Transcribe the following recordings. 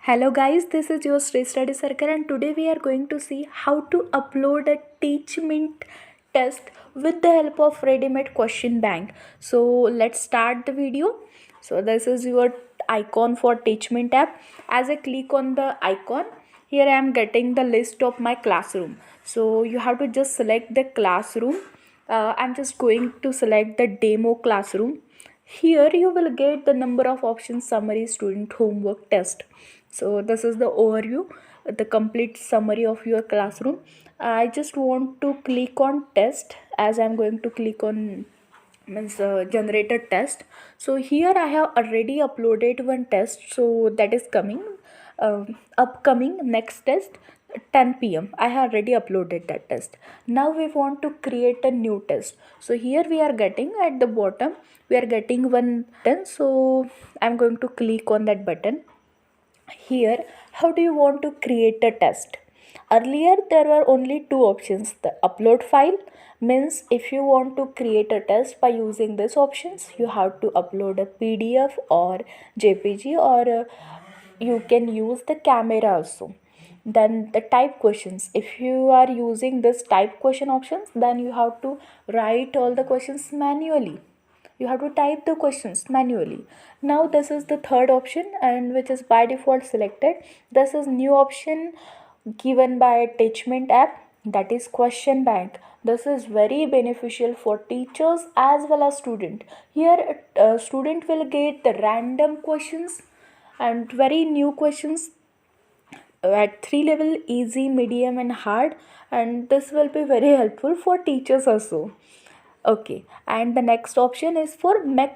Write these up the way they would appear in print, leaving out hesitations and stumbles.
Hello guys, this is your Street Study Circle and today we are going to see how to upload a Teachmint test with the help of ready-made question bank. So let's start the video. So this is your icon for Teachmint app. As I click on the icon, here I am getting the list of my classroom. So you have to just select the classroom. I'm just going to select the demo classroom. Here you will get the number of options: summary, student, homework, test. So this is the overview, the complete summary of your classroom. I just want to click on test, as I'm going to click on generated test. So here I have already uploaded one test, so that is coming, upcoming next test 10 p.m. I have already uploaded that test. Now we want to create a new test. So here we are getting at the bottom, we are getting one button. So I'm going to click on that button. Here, how do you want to create a test? Earlier there were only two options. The upload file means if you want to create a test by using these options, you have to upload a PDF or JPG, or you can use the camera also. Then the type questions, if you are using this type question options, then you have to write all the questions manually. You have to type the questions manually. Now this is the third option, and which is by default selected. This is new option given by Teachmint app, that is question bank. This is very beneficial for teachers as well as student. Here student will get the random questions and very new questions at three level: easy, medium and hard, and this will be very helpful for teachers also. Okay, and the next option is for make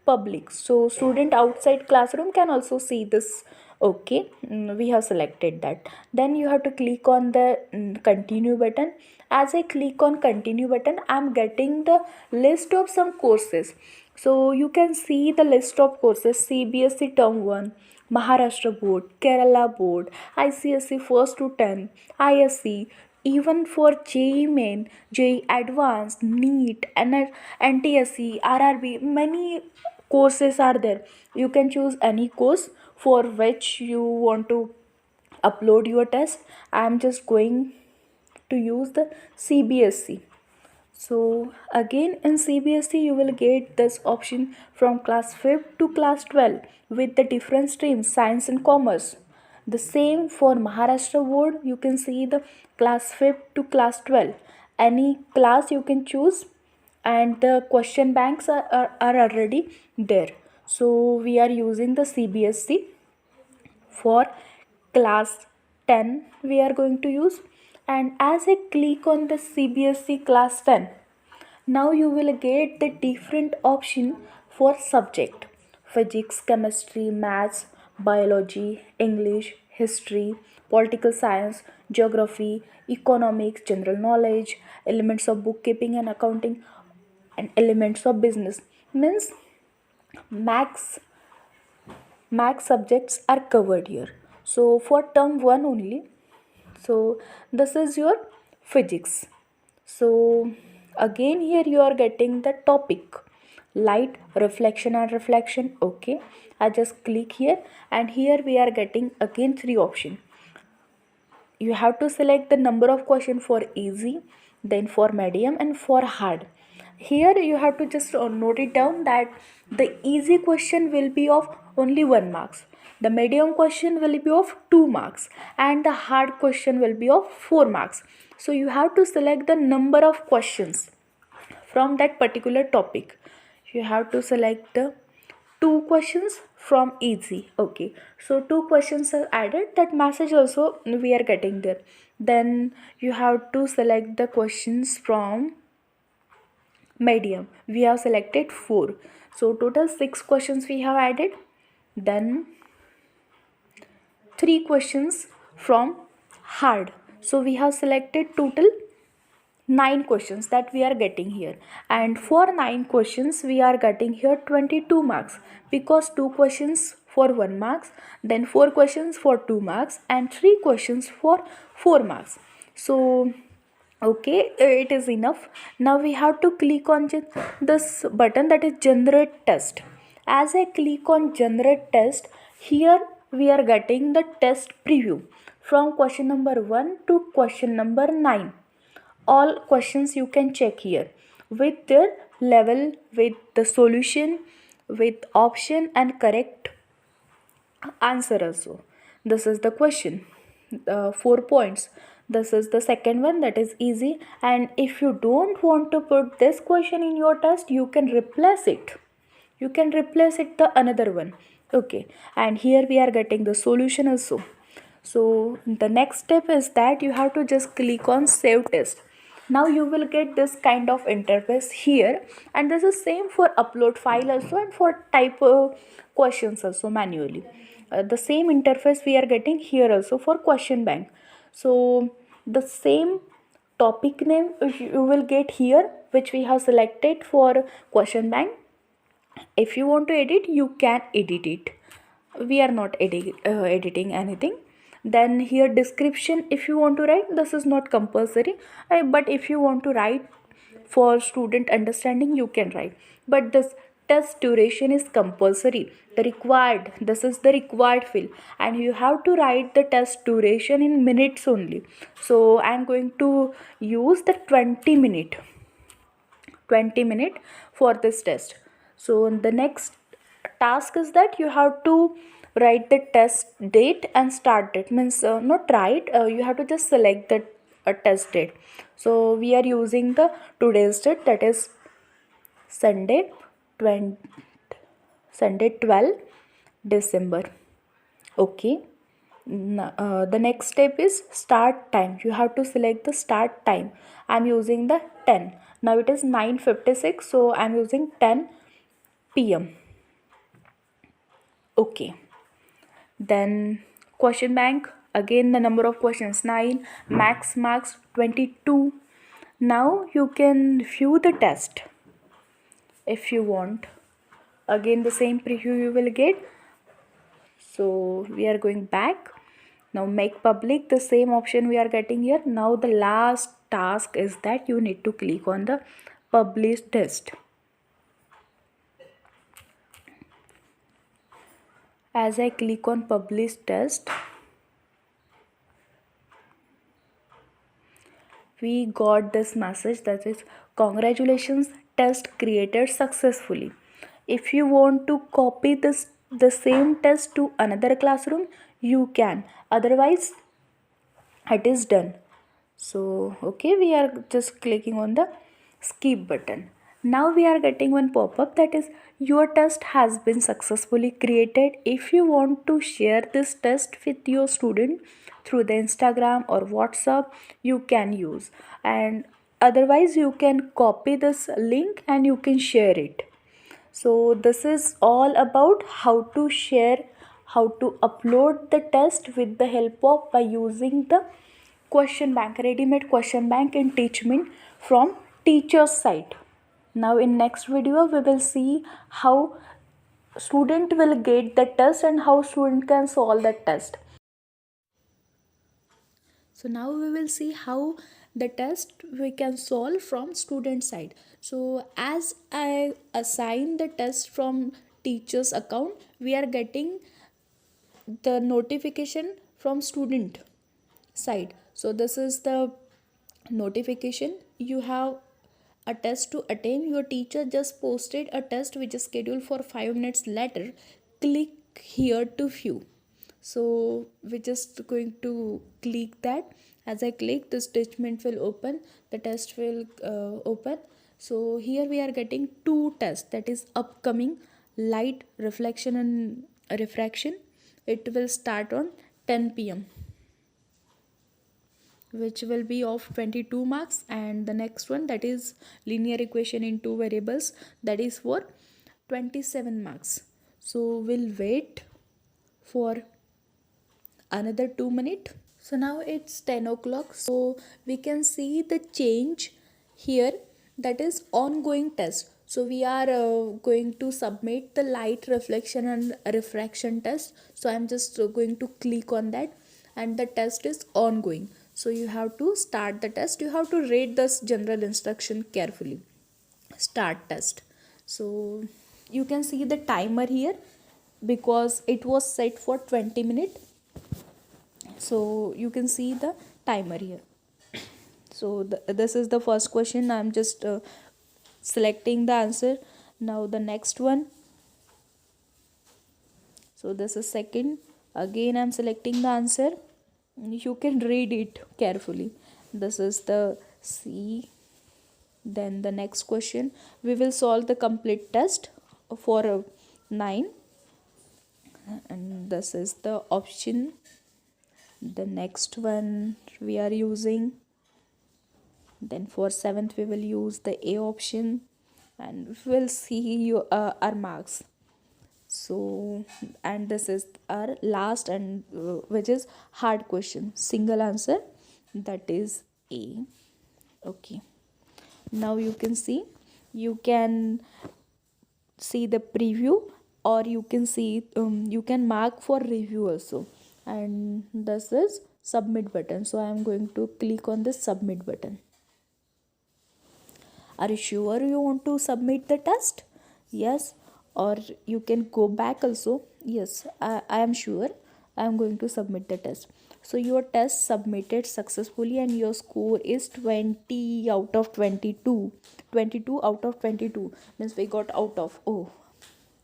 public, so student outside classroom can also see this. Okay, we have selected that. Then you have to click on the continue button. As I click on continue button, I'm getting the list of some courses. So you can see the list of courses: CBSE term 1, Maharashtra board, Kerala board, ICSE first to 10, ISC, even for JEE Main, JEE Advanced, NEET, and NTSC, RRB, many courses are there. You can choose any course for which you want to upload your test. I am just going to use the CBSE. So again in CBSE you will get this option from class 5th to class 12 with the different streams science and commerce. The same for Maharashtra board, you can see the class 5th to class 12. Any class you can choose, and the question banks are already there. So we are using the CBSE for class 10 we are going to use. And as I click on the CBSE class 10, now you will get the different option for subject: physics, chemistry, maths, biology, English, history, political science, geography, economics, general knowledge, elements of bookkeeping and accounting, and elements of business. Means max max subjects are covered here. So for term 1 only, so this is your physics. So again here you are getting the topic: light, reflection and reflection. Okay, I just click here, and here we are getting again three options. You have to select the number of question for easy, then for medium and for hard. Here you have to just note it down that the easy question will be of only 1 marks, the medium question will be of 2 marks, and the hard question will be of 4 marks. So you have to select the number of questions from that particular topic. You have to select the two questions from easy. Okay, so two questions are added, that message also we are getting there. Then you have to select the questions from medium. We have selected 4, so total 6 questions we have added. Then 3 questions from hard, so we have selected total 9 questions that we are getting here. And for 9 questions we are getting here 22 marks, because 2 questions for 1 marks, then 4 questions for 2 marks, and 3 questions for 4 marks. So okay, it is enough. Now we have to click on this button, that is generate test. As I click on generate test, here we are getting the test preview from question number 1 to question number 9. All questions you can check here with their level, with the solution, with option and correct answer also. This is the question, 4 points. This is the second one, that is easy. And if you don't want to put this question in your test, you can replace it. You can replace it the another one. Okay, and here we are getting the solution also. So the next step is that you have to just click on save test. Now you will get this kind of interface here, and this is same for upload file also and for type questions also manually. The same interface we are getting here also for question bank. So the same topic name you will get here, which we have selected for question bank. If you want to edit, you can edit it. We are not editing anything. Then here description, if you want to write, this is not compulsory, but if you want to write for student understanding, you can write. But this test duration is compulsory, the required, this is the required field, and you have to write the test duration in minutes only. So I am going to use the 20 minute for this test. So the next task is that you have to write the test date and start date, means not write, you have to just select the test date. So we are using the today's date, that is Sunday 20, Sunday 12 December. Okay. The next step is start time. You have to select the start time. I'm using the 10. Now it is 9:56, so I'm using 10 p.m. Okay. Then question bank, again the number of questions 9, max marks 22. Now you can view the test if you want. Again the same preview you will get. So we are going back. Now make public, the same option we are getting here. Now the last task is that you need to click on the publish test. As I click on publish test, we got this message that is congratulations, test created successfully. If you want to copy the same test to another classroom, you can, otherwise it is done. So okay, we are just clicking on the skip button. Now we are getting one pop-up that is your test has been successfully created. If you want to share this test with your student through the Instagram or WhatsApp, you can use, and otherwise you can copy this link and you can share it. So this is all about how to share, how to upload the test with the help of by using the question bank, ready-made question bank in Teachmint from teacher's site. Now in next video we will see how student will get the test and how student can solve the test. So now we will see how the test we can solve from student side. So as I assign the test from teacher's account, we are getting the notification from student side. So this is the notification. You have a test to attain. Your teacher just posted a test which is scheduled for 5 minutes later. Click here to view. So we're just going to click that. As I click, this Teachmint will open, the test will open. So here we are getting two tests, that is upcoming light reflection and refraction. It will start on 10 p.m. which will be of 22 marks, and the next one, that is linear equation in two variables, that is for 27 marks. So we'll wait for another 2 minutes. So now it's 10 o'clock, so we can see the change here, that is ongoing test. So we are going to submit the light reflection and refraction test. So I'm just going to click on that, and the test is ongoing. So you have to start the test. You have to read this general instruction carefully. Start test. So you can see the timer here. because it was set for 20 minutes. So you can see the timer here. So this is the first question. I'm just selecting the answer. Now the next one. So this is second. Again I'm selecting the answer. You can read it carefully. This is the C. Then the next question, we will solve the complete test for 9, and this is the option. The next one we are using, then for 7th we will use the A option, and we'll see our marks. So, and this is our last, and which is hard question, single answer, that is A. Okay, now you can see, you can see the preview, or you can see you can mark for review also. And this is submit button, so I am going to click on this submit button. Are you sure you want to submit the test? Yes. Or you can go back also. Yes, I am sure I am going to submit the test. So your test submitted successfully, and your score is 20 out of 22. 22 out of 22 means we got out of. Oh,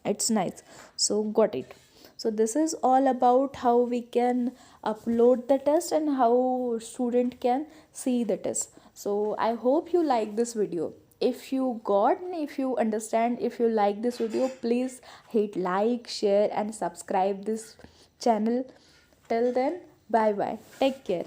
it's nice. So got it. So this is all about how we can upload the test and how student can see the test. So I hope you like this video. If you got, if you understand, if you like this video, please hit like, share and subscribe this channel. Till then, bye bye, take care.